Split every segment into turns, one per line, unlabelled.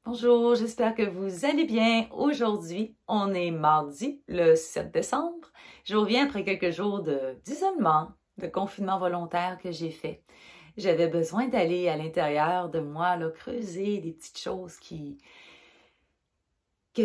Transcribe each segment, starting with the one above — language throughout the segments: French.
Bonjour, j'espère que vous allez bien. Aujourd'hui, on est mardi, le 7 décembre. Je reviens après quelques jours d'isolement, de confinement volontaire que j'ai fait. J'avais besoin d'aller à l'intérieur de moi, là, creuser des petites choses que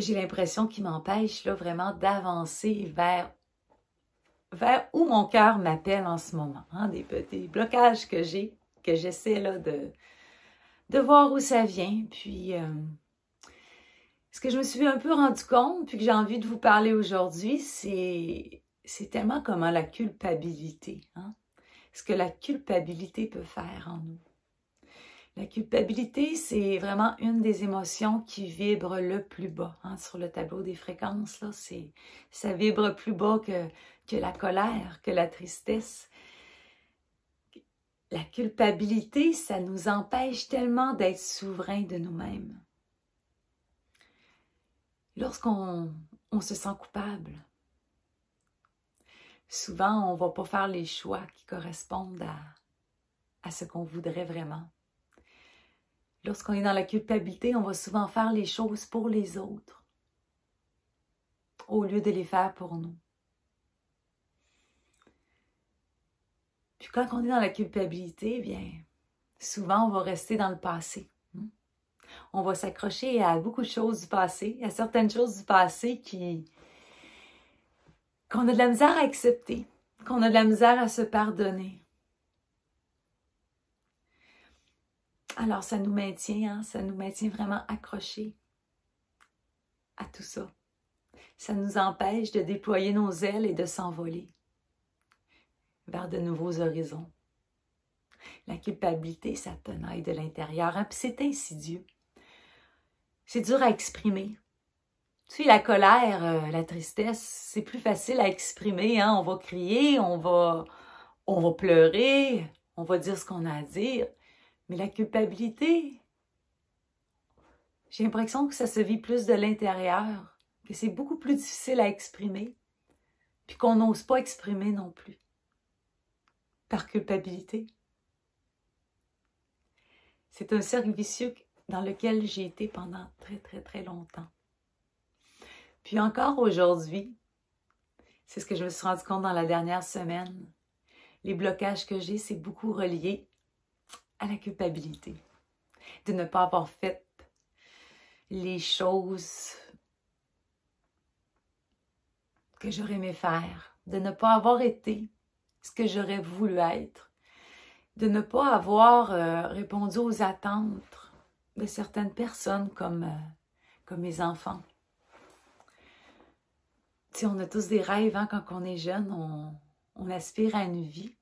j'ai l'impression qui m'empêchent là, vraiment d'avancer vers où mon cœur m'appelle en ce moment. Hein, des petits blocages que j'ai, que j'essaie là, de voir où ça vient. Puis, ce que je me suis un peu rendu compte, puis que j'ai envie de vous parler aujourd'hui, c'est tellement comment la culpabilité, hein? Ce que la culpabilité peut faire en nous. La culpabilité, c'est vraiment une des émotions qui vibre le plus bas, hein, sur le tableau des fréquences. Là, ça vibre plus bas que la colère, que la tristesse. La culpabilité, ça nous empêche tellement d'être souverains de nous-mêmes. Lorsqu'on se sent coupable, souvent on ne va pas faire les choix qui correspondent à ce qu'on voudrait vraiment. Lorsqu'on est dans la culpabilité, on va souvent faire les choses pour les autres, au lieu de les faire pour nous. Puis quand on est dans la culpabilité, bien, souvent on va rester dans le passé. On va s'accrocher à beaucoup de choses du passé, à certaines choses du passé qu'on a de la misère à accepter, qu'on a de la misère à se pardonner. Alors, ça nous maintient, hein, ça nous maintient vraiment accrochés à tout ça. Ça nous empêche de déployer nos ailes et de s'envoler vers de nouveaux horizons. La culpabilité, ça tenaille de l'intérieur, hein, puis c'est insidieux. C'est dur à exprimer. Tu sais, la colère, la tristesse, c'est plus facile à exprimer, hein. On va crier, on va pleurer, on va dire ce qu'on a à dire. Mais la culpabilité, j'ai l'impression que ça se vit plus de l'intérieur, que c'est beaucoup plus difficile à exprimer, puis qu'on n'ose pas exprimer non plus, par culpabilité. C'est un cercle vicieux dans lequel j'ai été pendant très, très, très longtemps. Puis encore aujourd'hui, c'est ce que je me suis rendu compte dans la dernière semaine, les blocages que j'ai, c'est beaucoup relié à la culpabilité, de ne pas avoir fait les choses que j'aurais aimé faire, de ne pas avoir été ce que j'aurais voulu être, de ne pas avoir répondu aux attentes de certaines personnes comme mes enfants. Tu sais, on a tous des rêves, hein, quand on est jeune, on aspire à une vie.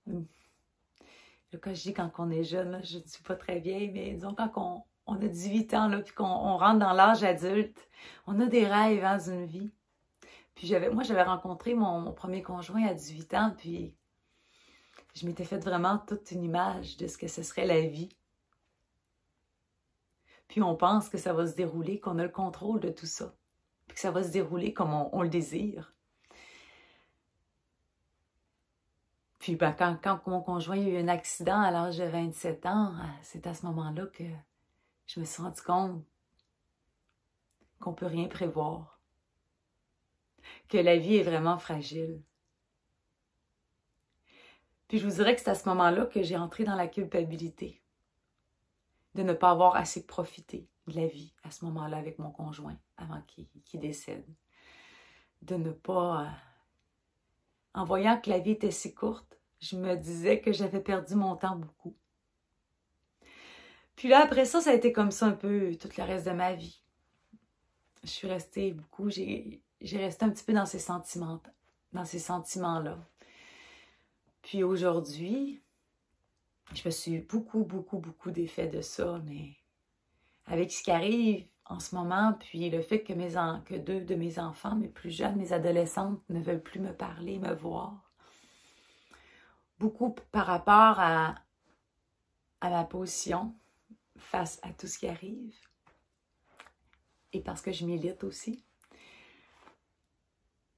Là, quand je dis quand on est jeune, là, je ne suis pas très vieille, mais disons quand on a 18 ans, là, puis qu'on rentre dans l'âge adulte, on a des rêves, hein, d'une vie. Puis moi, j'avais rencontré mon premier conjoint à 18 ans, puis je m'étais fait vraiment toute une image de ce que ce serait la vie. Puis on pense que ça va se dérouler, qu'on a le contrôle de tout ça, puis que ça va se dérouler comme on le désire. Puis ben, quand mon conjoint a eu un accident à l'âge de 27 ans, c'est à ce moment-là que je me suis rendu compte qu'on ne peut rien prévoir, que la vie est vraiment fragile. Puis je vous dirais que c'est à ce moment-là que j'ai entré dans la culpabilité de ne pas avoir assez profité de la vie à ce moment-là avec mon conjoint avant qu'il décède. De ne pas... en voyant que la vie était si courte, je me disais que j'avais perdu mon temps beaucoup. Puis là, après ça, ça a été comme ça un peu tout le reste de ma vie. Je suis restée beaucoup, j'ai resté un petit peu dans ces sentiments-là. Puis aujourd'hui, je me suis beaucoup défait de ça, mais avec ce qui arrive en ce moment, puis le fait que deux de mes enfants, mes plus jeunes, mes adolescentes, ne veulent plus me parler, me voir, beaucoup par rapport à ma position face à tout ce qui arrive, et parce que je milite aussi,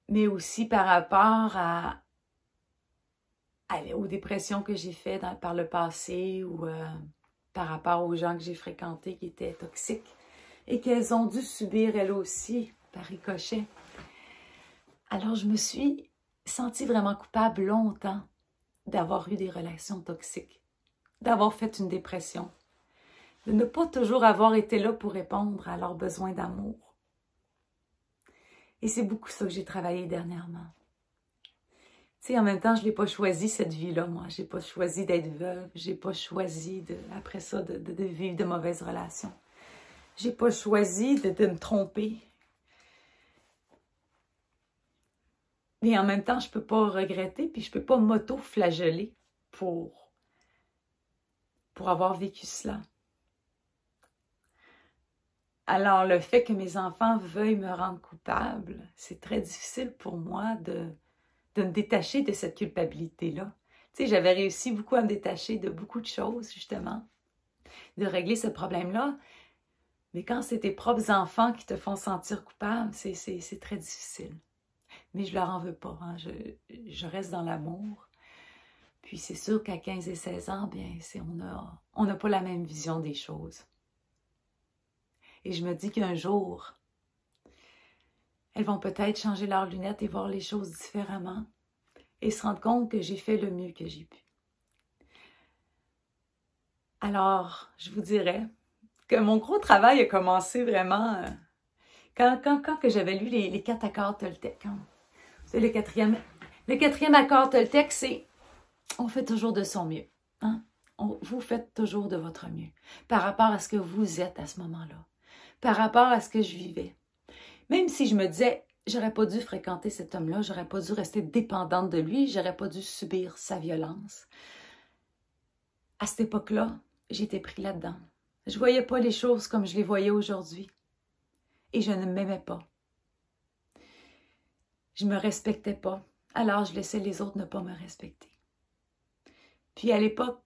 mais aussi par rapport aux dépressions que j'ai faites par le passé ou par rapport aux gens que j'ai fréquentés qui étaient toxiques. et qu'elles ont dû subir elles aussi par ricochet. Alors je me suis sentie vraiment coupable longtemps d'avoir eu des relations toxiques, d'avoir fait une dépression, de ne pas toujours avoir été là pour répondre à leurs besoins d'amour. Et c'est beaucoup ça que j'ai travaillé dernièrement. Tu sais, en même temps, je ne l'ai pas choisi, cette vie-là, moi. Je n'ai pas choisi d'être veuve. Je n'ai pas choisi, après ça, de vivre de mauvaises relations. Je n'ai pas choisi de me tromper. Mais en même temps, je ne peux pas regretter, puis je ne peux pas m'auto-flageller pour avoir vécu cela. Alors, le fait que mes enfants veuillent me rendre coupable, c'est très difficile pour moi de me détacher de cette culpabilité-là. Tu sais, j'avais réussi beaucoup à me détacher de beaucoup de choses, justement, de régler ce problème-là. Mais quand c'est tes propres enfants qui te font sentir coupable, c'est très difficile. Mais je leur en veux pas, hein. Je reste dans l'amour. Puis c'est sûr qu'à 15 et 16 ans, bien, on n'a pas la même vision des choses. Et je me dis qu'un jour, elles vont peut-être changer leurs lunettes et voir les choses différemment et se rendre compte que j'ai fait le mieux que j'ai pu. Alors, je vous dirais que mon gros travail a commencé vraiment quand que j'avais lu les 4 accords Toltec. Hein. C'est le quatrième accord Toltec, c'est « on fait toujours de son mieux hein? ». Vous faites toujours de votre mieux par rapport à ce que vous êtes à ce moment-là, par rapport à ce que je vivais. Même si je me disais, j'aurais pas dû fréquenter cet homme-là, j'aurais pas dû rester dépendante de lui, j'aurais pas dû subir sa violence. À cette époque-là, j'étais pris là-dedans. Je voyais pas les choses comme je les voyais aujourd'hui. Et je ne m'aimais pas. Je me respectais pas. Alors je laissais les autres ne pas me respecter. Puis à l'époque,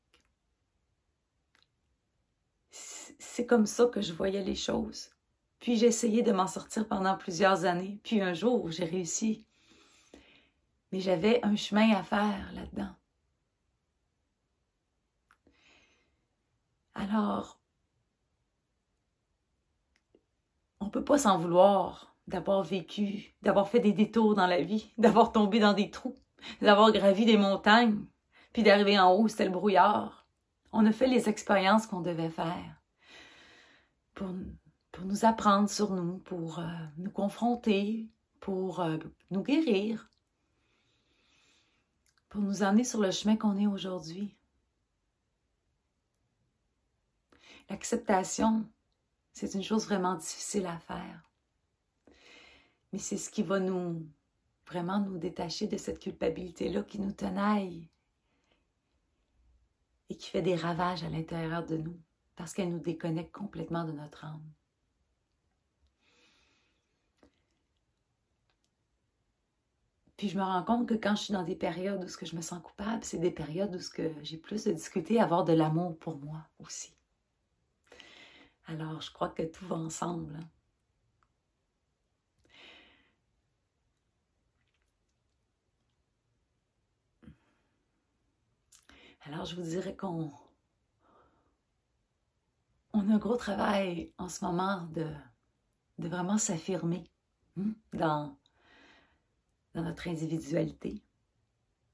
c'est comme ça que je voyais les choses. Puis j'ai essayé de m'en sortir pendant plusieurs années. Puis un jour, j'ai réussi. Mais j'avais un chemin à faire là-dedans. Alors, on ne peut pas s'en vouloir d'avoir vécu, d'avoir fait des détours dans la vie, d'avoir tombé dans des trous, d'avoir gravi des montagnes, puis d'arriver en haut, c'était le brouillard. On a fait les expériences qu'on devait faire pour nous apprendre sur nous, pour nous confronter, pour nous guérir, pour nous emmener sur le chemin qu'on est aujourd'hui. L'acceptation, c'est une chose vraiment difficile à faire. Mais c'est ce qui va vraiment nous détacher de cette culpabilité-là qui nous tenaille et qui fait des ravages à l'intérieur de nous parce qu'elle nous déconnecte complètement de notre âme. Puis je me rends compte que quand je suis dans des périodes où je me sens coupable, c'est des périodes où j'ai plus de difficulté à avoir de l'amour pour moi aussi. Alors, je crois que tout va ensemble. Hein. Alors, je vous dirais qu'on a un gros travail en ce moment de vraiment s'affirmer dans notre individualité,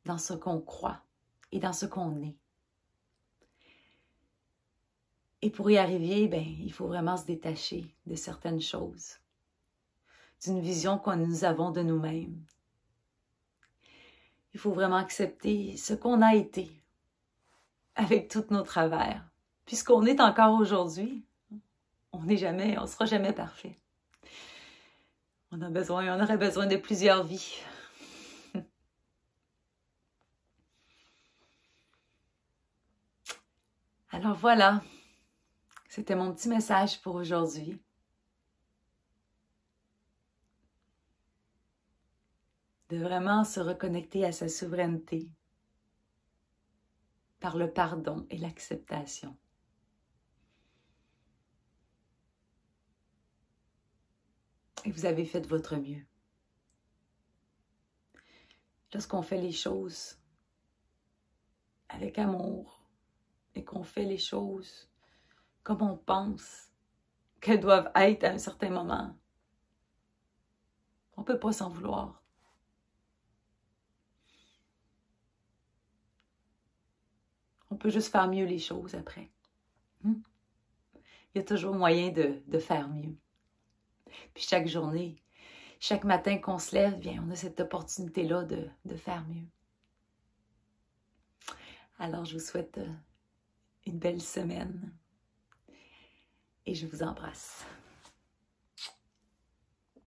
dans ce qu'on croit et dans ce qu'on est. Et pour y arriver, ben, il faut vraiment se détacher de certaines choses, d'une vision que nous avons de nous-mêmes. Il faut vraiment accepter ce qu'on a été, avec tous nos travers. Puisqu'on est encore aujourd'hui, on sera jamais parfait. On aurait besoin de plusieurs vies. Alors voilà, c'était mon petit message pour aujourd'hui. De vraiment se reconnecter à sa souveraineté par le pardon et l'acceptation. Et vous avez fait de votre mieux. Lorsqu'on fait les choses avec amour et qu'on fait les choses comme on pense qu'elles doivent être à un certain moment. On ne peut pas s'en vouloir. On peut juste faire mieux les choses après. Il y a toujours moyen de faire mieux. Puis chaque journée, chaque matin qu'on se lève, bien, on a cette opportunité-là de faire mieux. Alors, je vous souhaite une belle semaine et je vous embrasse.